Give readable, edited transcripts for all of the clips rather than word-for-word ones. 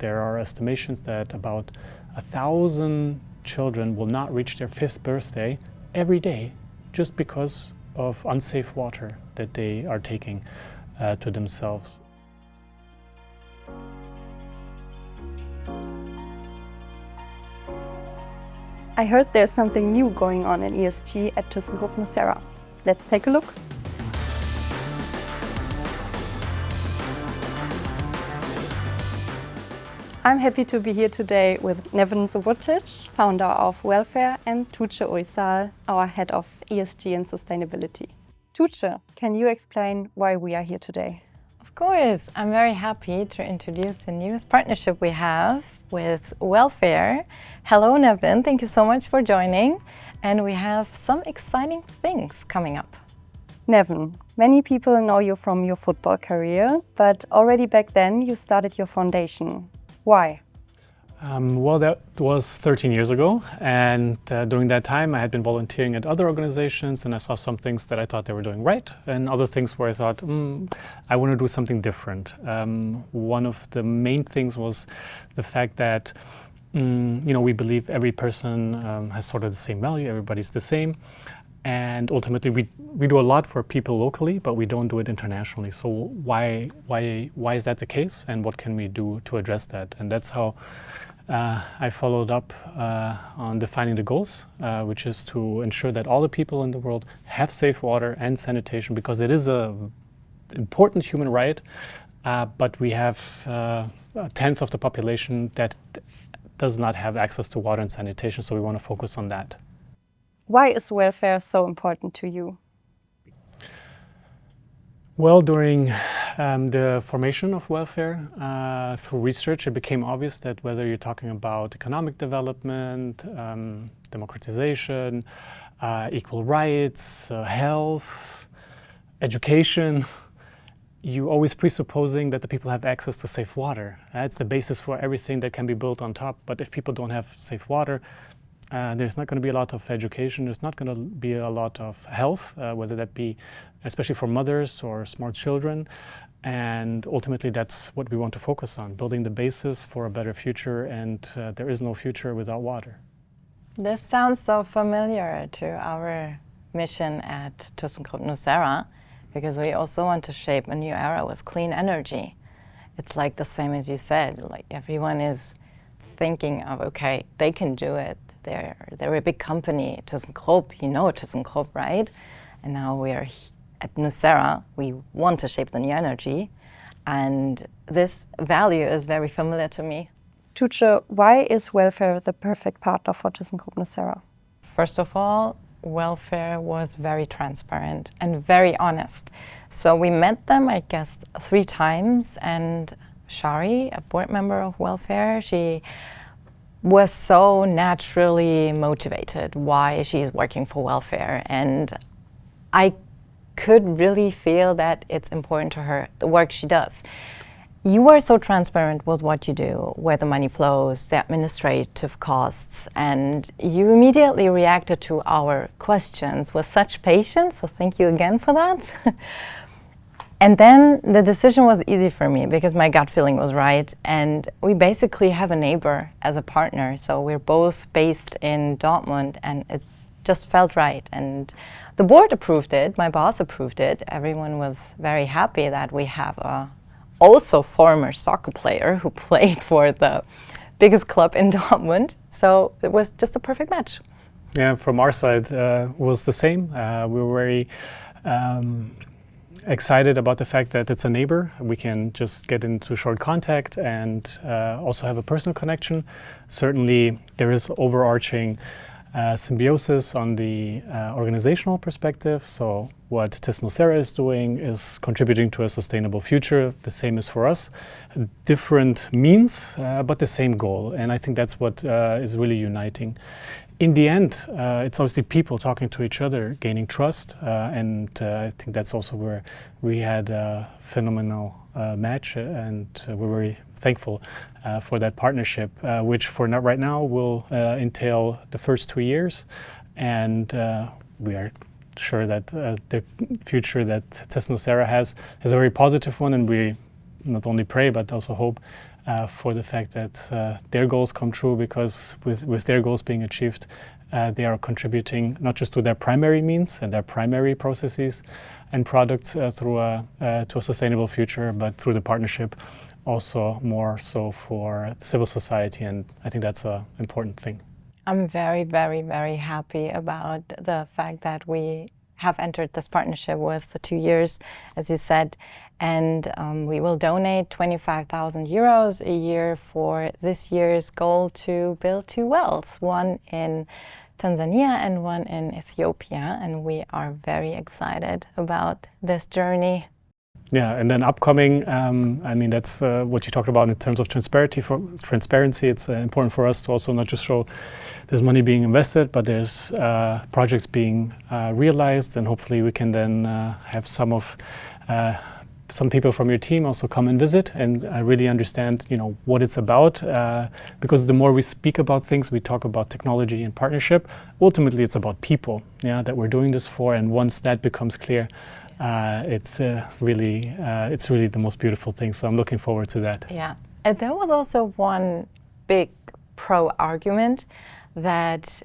There are estimations that about 1,000 children will not reach their 5th birthday every day just because of unsafe water that they are taking to themselves. I heard there's something new going on in ESG at thyssenkrupp nucera. Let's take a look. I'm happy to be here today with Neven Subotić, founder of Welfare, and Tugce, our Head of ESG and Sustainability. Tugce, can you explain why we are here today? Of course, I'm very happy to introduce the newest partnership we have with Welfare. Hello Neven, thank you so much for joining. And we have some exciting things coming up. Neven, many people know you from your football career, but already back then you started your foundation. Why? Well, that was 13 years ago, and during that time I had been volunteering at other organizations, and I saw some things that I thought they were doing right, and other things where I thought, I want to do something different. One of the main things was the fact that we believe every person has sort of the same value, everybody's the same, and ultimately we do a lot for people locally, but we don't do it internationally. So why is that the case, and what can we do to address that? And that's how I followed up on defining the goals, which is to ensure that all the people in the world have safe water and sanitation, because it is an important human right, but we have a tenth of the population that does not have access to water and sanitation, so we want to focus on that. Why is welfare so important to you? Well, during the formation of welfare, through research, it became obvious that whether you're talking about economic development, democratization, equal rights, health, education, you always presupposing that the people have access to safe water. That's the basis for everything that can be built on top. But if people don't have safe water, there's not going to be a lot of education, there's not going to be a lot of health, whether that be especially for mothers or small children. And ultimately that's what we want to focus on, building the basis for a better future, and there is no future without water. This sounds so familiar to our mission at thyssenkrupp nucera, because we also want to shape a new era with clean energy. It's like the same as you said, like everyone is thinking of, okay, they can do it. They're a big company, thyssenkrupp, you know thyssenkrupp, right? And now we are at nucera, we want to shape the new energy, and this value is very familiar to me. Tugce, why is welfare the perfect partner for thyssenkrupp nucera? First of all, welfare was very transparent and very honest. So we met them, I guess, 3 times, and Shari, a board member of welfare, she was so naturally motivated why she's working for welfare, and I could really feel that it's important to her, the work she does. You are so transparent with what you do, where the money flows, the administrative costs, and you immediately reacted to our questions with such patience, so thank you again for that. And then the decision was easy for me because my gut feeling was right, and we basically have a neighbor as a partner, so we're both based in Dortmund, and it just felt right. And the board approved it, my boss approved it, everyone was very happy that we have a also former soccer player who played for the biggest club in Dortmund, so it was just a perfect match. Yeah, from our side was the same. We were very excited about the fact that it's a neighbor. We can just get into short contact and also have a personal connection. Certainly there is overarching symbiosis on the organizational perspective. So what thyssenkrupp nucera is doing is contributing to a sustainable future. The same is for us. Different means, but the same goal. And I think that's what is really uniting. In the end, it's obviously people talking to each other, gaining trust, and I think that's also where we had a phenomenal match, and we're very thankful for that partnership, which for right now will entail the first 2 years, and we are sure that the future that thyssenkrupp nucera has is a very positive one, and we not only pray but also hope for the fact that their goals come true, because with their goals being achieved, they are contributing not just to their primary means and their primary processes and products to a sustainable future, but through the partnership also more so for civil society, and I think that's an important thing. I'm very, very, very happy about the fact that we have entered this partnership with for 2 years, as you said, and we will donate 25,000 euros a year for this year's goal to build 2 wells, one in Tanzania and one in Ethiopia, and we are very excited about this journey. Yeah, and then upcoming, I mean, that's what you talked about in terms of transparency. It's important for us to also not just show there's money being invested, but there's projects being realized, and hopefully we can then have some people from your team also come and visit and really understand, what it's about. Because the more we speak about things, we talk about technology and partnership. Ultimately, it's about people, that we're doing this for, and once that becomes clear, it's really the most beautiful thing. So I'm looking forward to that. Yeah, and there was also one big pro argument that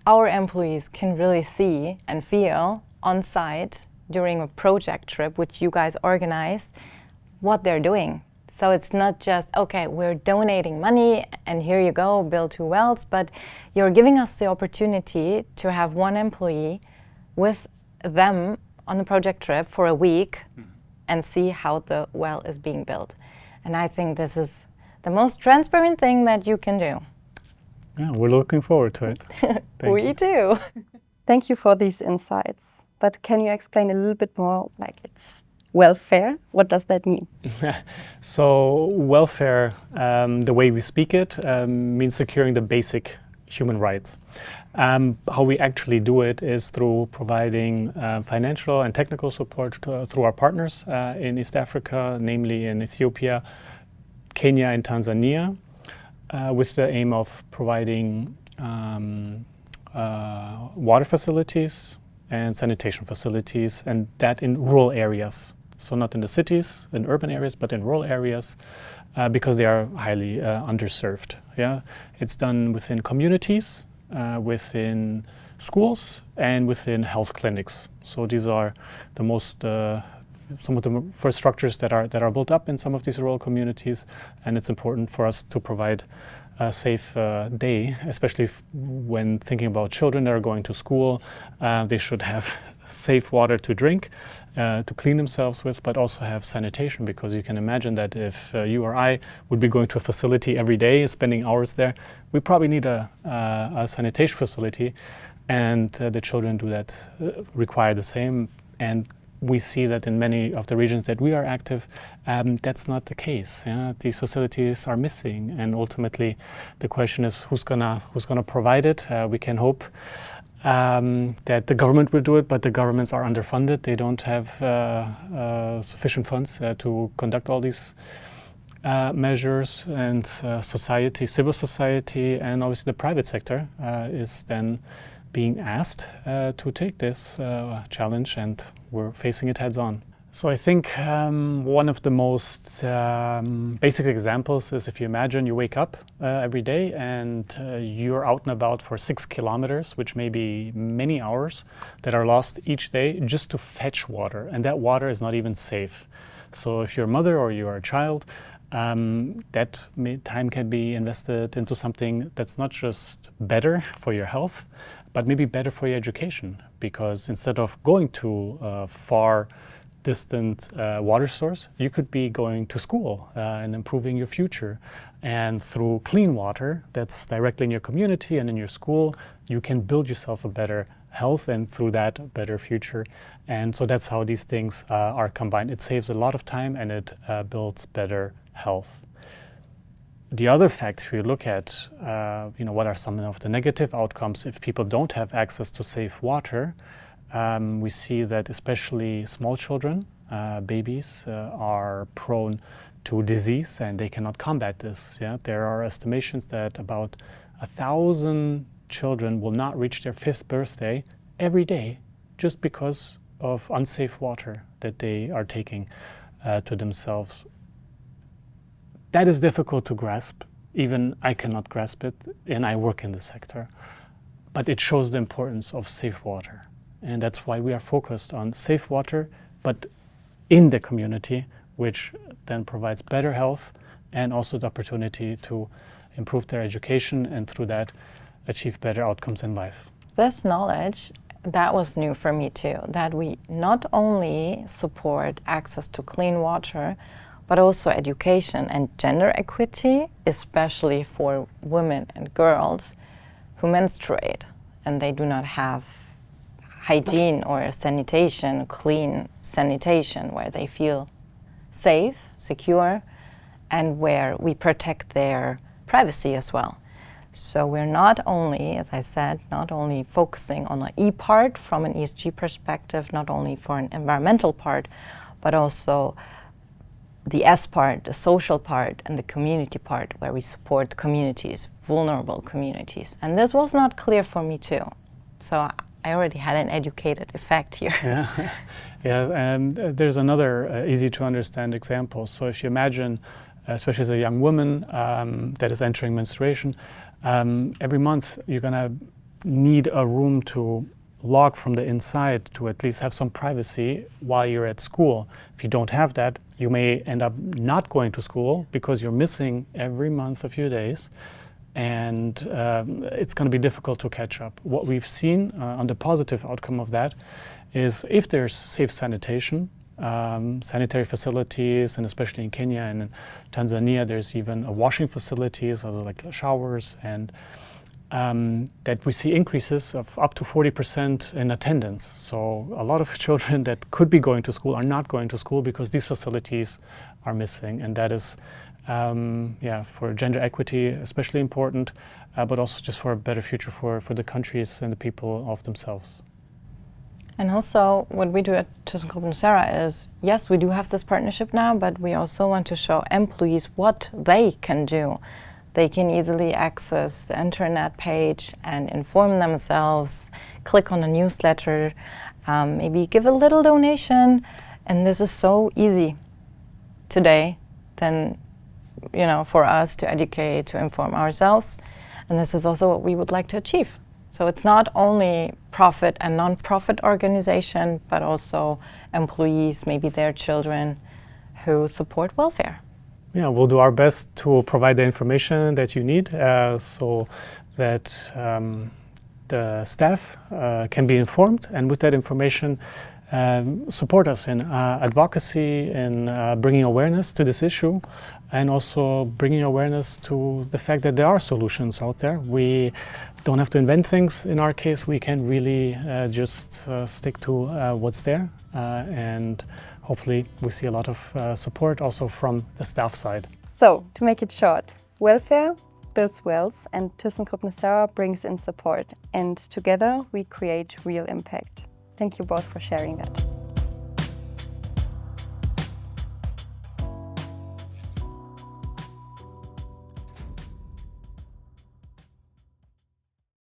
our employees can really see and feel on site during a project trip, which you guys organize, what they're doing. So it's not just, okay, we're donating money and here you go, build 2 wells, but you're giving us the opportunity to have one employee with them on the project trip for a week and see how the well is being built. And I think this is the most transparent thing that you can do. Yeah, we're looking forward to it. We do. Thank you for these insights. But can you explain a little bit more, like it's welfare? What does that mean? So welfare, the way we speak it, means securing the basic human rights. How we actually do it is through providing financial and technical support through our partners in East Africa, namely in Ethiopia, Kenya and Tanzania, with the aim of providing water facilities and sanitation facilities, and that in rural areas. So not in the cities, in urban areas, but in rural areas, because they are highly underserved. Yeah, it's done within communities, within schools, and within health clinics. So these are the most some of the first structures that are built up in some of these rural communities, and it's important for us to provide a safe day, especially when thinking about children that are going to school. They should have safe water to drink, to clean themselves with, but also have sanitation, because you can imagine that if you or I would be going to a facility every day, spending hours there, we probably need a sanitation facility, and the children do that, require the same. And we see that in many of the regions that we are active, that's not the case. Yeah? These facilities are missing, and ultimately the question is who's gonna provide it. We can hope that the government will do it, but the governments are underfunded. They don't have sufficient funds to conduct all these measures, and civil society, and obviously the private sector is then being asked to take this challenge, and we're facing it heads on. So I think one of the most basic examples is, if you imagine you wake up every day and you're out and about for 6 kilometers, which may be many hours that are lost each day just to fetch water, and that water is not even safe. So if you're a mother or you're a child, that time can be invested into something that's not just better for your health, but maybe better for your education, because instead of going to a far distant water source, you could be going to school and improving your future. And through clean water that's directly in your community and in your school, you can build yourself a better health, and through that, a better future. And so that's how these things are combined. It saves a lot of time, and it builds better health. The other fact, if you look at what are some of the negative outcomes if people don't have access to safe water, we see that especially small children, babies, are prone to disease, and they cannot combat this. Yeah? There are estimations that about 1,000 children will not reach their 5th birthday every day just because of unsafe water that they are taking to themselves. that is difficult to grasp. Even I cannot grasp it, and I work in the sector. But it shows the importance of safe water. And that's why we are focused on safe water, but in the community, which then provides better health and also the opportunity to improve their education and through that achieve better outcomes in life. This knowledge, that was new for me too, that we not only support access to clean water, but also education and gender equity, especially for women and girls who menstruate and they do not have hygiene or sanitation, clean sanitation, where they feel safe, secure, and where we protect their privacy as well. So we're not only, as I said, not only focusing on the E part from an ESG perspective, not only for an environmental part, but also the S part, the social part, and the community part, where we support communities, vulnerable communities. And this was not clear for me too. So I already had an educated effect here. Yeah, and there's another easy to understand example. So if you imagine, especially as a young woman that is entering menstruation, every month you're gonna need a room to log from the inside to at least have some privacy while you're at school. If you don't have that, you may end up not going to school because you're missing every month a few days, and it's going to be difficult to catch up. What we've seen on the positive outcome of that is if there's safe sanitation, sanitary facilities, and especially in Kenya and in Tanzania, there's even washing facilities, like showers, and that we see increases of up to 40% in attendance. So a lot of children that could be going to school are not going to school because these facilities are missing, and that is for gender equity especially important, but also just for a better future for the countries and the people of themselves. And also what we do at thyssenkrupp nucera is, yes, we do have this partnership now, but we also want to show employees what they can do. They can easily access the internet page and inform themselves, click on a newsletter, maybe give a little donation. And this is so easy today than, for us to educate, to inform ourselves. And this is also what we would like to achieve. So it's not only profit and non-profit organization, but also employees, maybe their children, who support welfare. Yeah, we'll do our best to provide the information that you need so that the staff can be informed, and with that information support us in advocacy, in bringing awareness to this issue, and also bringing awareness to the fact that there are solutions out there. We don't have to invent things. In our case, we can really just stick to what's there, and hopefully we see a lot of support also from the staff side. So, to make it short, welfare builds wealth and thyssenkrupp nucera brings in support, and together we create real impact. Thank you both for sharing that.